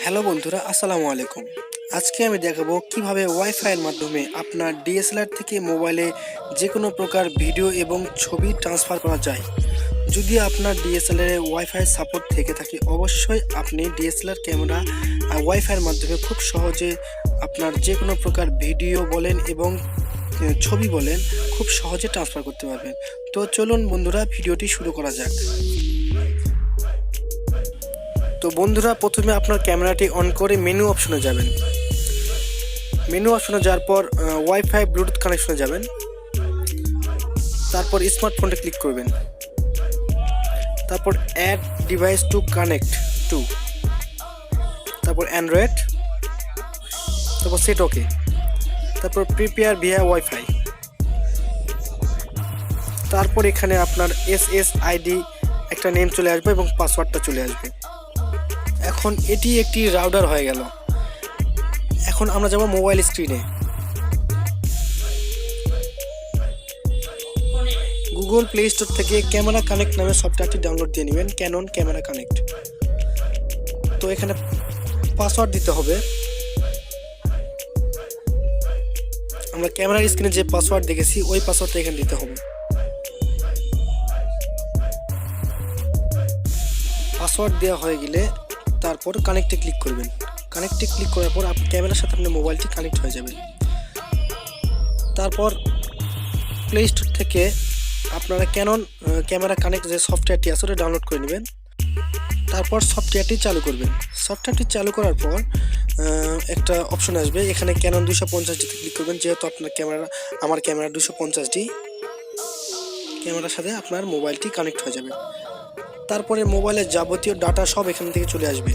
Hello বন্ধুরা, আসসালামু আলাইকুম। আজকে আমি দেখাবো কিভাবে ওয়াইফাইয়ের মাধ্যমে আপনার ডিএসএলআর থেকে মোবাইলে যে কোনো প্রকার ভিডিও এবং ছবি ট্রান্সফার করা যায়। যদি আপনার ডিএসএলআরে ওয়াইফাই সাপোর্ট থেকে থাকে, অবশ্যই আপনি ডিএসএলআর ক্যামেরা ওয়াইফাইয়ের মাধ্যমে খুব সহজে আপনার যে কোনো প্রকার ভিডিও বলেন এবং ছবি বলেন খুব সহজে ট্রান্সফার করতে পারবেন। তো চলুন বন্ধুরা, ভিডিওটি শুরু করা যাক। তো বন্ধুরা, প্রথমে আপনার ক্যামেরাটি অন করে মেনু অপশনে যাবেন। মেনু অপশনে যাওয়ার পর ওয়াইফাই ব্লুটুথ কানেকশনে যাবেন। তারপর স্মার্টফোনটা ক্লিক করবেন। তারপর add device to connect to, তারপর অ্যান্ড্রয়েড, তারপর সেট ওকে, তারপর প্রিপেয়ার ভিয়া ওয়াইফাই। তারপর এখানে আপনার SSID একটা নেম চলে আসবে এবং পাসওয়ার্ডটা চলে আসবে। এখন এটি একটি রাউটার হয়ে গেল। এখন আমরা যাব মোবাইল স্ক্রিনে। গুগল প্লে স্টোর থেকে ক্যামেরা কানেক্ট নামে সফটওয়্যারটি ডাউনলোড দিয়ে নেবেন, ক্যানন ক্যামেরা কানেক্ট। তো এখানে পাসওয়ার্ড দিতে হবে। আমরা ক্যামেরার স্ক্রিনে যে পাসওয়ার্ড দেখেছি ওই পাসওয়ার্ডটা এখানে দিতে হবে। পাসওয়ার্ড দেওয়া হয়ে গেলে তারপর কানেক্টে ক্লিক করবেন। কানেক্টে ক্লিক করার পর আপনার ক্যামেরার সাথে আপনার মোবাইলটি কানেক্ট হয়ে যাবে। তারপর প্লে স্টোর থেকে আপনারা ক্যানন ক্যামেরা কানেক্ট যে সফটওয়্যারটি আছে ওটা ডাউনলোড করে নেবেন। তারপর সফটওয়্যারটি চালু করবেন। সফটওয়্যারটি চালু করার পর একটা অপশন আসবে, এখানে ক্যানন 250ডিতে ক্লিক করবেন। যেহেতু আপনার আমার ক্যামেরা 250D, ক্যামেরার সাথে আপনার মোবাইলটি কানেক্ট হয়ে যাবে। তারপরে মোবাইলের যাবতীয় ডাটা সব এখান থেকে চলে আসবে।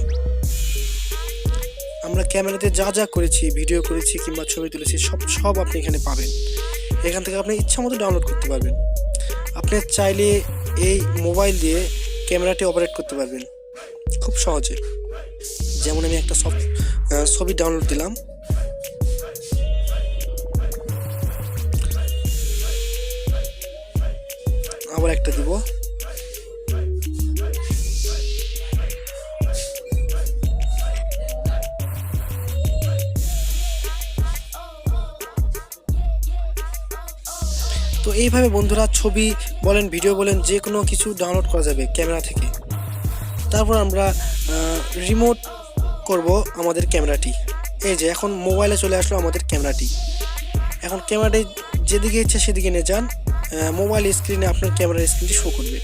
আমরা ক্যামেরাতে যা যা করেছি, ভিডিও করেছি কিংবা ছবি তুলেছি, সব আপনি এখানে পাবেন। এখান থেকে আপনি ইচ্ছা মতো ডাউনলোড করতে পারবেন। আপনি চাইলে এই মোবাইল দিয়ে ক্যামেরাটি অপারেট করতে পারবেন খুব সহজে। যেমন আমি একটা ছবি ডাউনলোড দিলাম। আবার একটা দিব। তো এইভাবে বন্ধুরা ছবি বলেন, ভিডিও বলেন, যে কোনো কিছু ডাউনলোড করা যাবে ক্যামেরা থেকে। তারপর আমরা রিমোট করব আমাদের ক্যামেরাটি। এই যে এখন মোবাইলে চলে আসলো আমাদের ক্যামেরাটি। এখন ক্যামেরাটি যেদিকে ইচ্ছে সেদিকে নিয়ে যান, মোবাইল স্ক্রিনে আপনার ক্যামেরার স্ক্রিনটি শো করবে।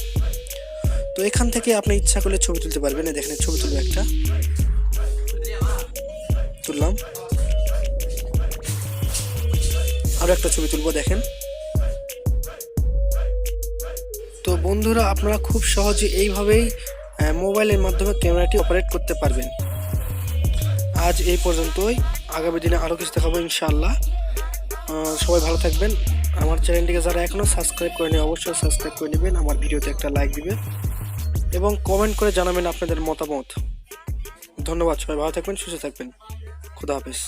তো এখান থেকে আপনি ইচ্ছা করলে ছবি তুলতে পারবেন। দেখেন ছবি তুলবো, একটা তুললাম, আরও একটা ছবি তুলবো, দেখেন। তো বন্ধুরা, আপনারা খুব সহজে এইভাবেই মোবাইলের মাধ্যমে ক্যামেরাটি অপারেট করতে পারবেন। আজ এই পর্যন্তই, আগামী দিনে আরও কিছু দেখাবো ইনশাআল্লাহ। সবাই ভালো থাকবেন। আমার চ্যানেলটিকে যারা এখনও সাবস্ক্রাইব করেনি অবশ্যই সাবস্ক্রাইব করে নেবেন। আমার ভিডিওতে একটা লাইক দিবেন এবং কমেন্ট করে জানাবেন আপনাদের মতামত। ধন্যবাদ। সবাই ভালো থাকবেন, সুস্থ থাকবেন। খুদা হাফেজ।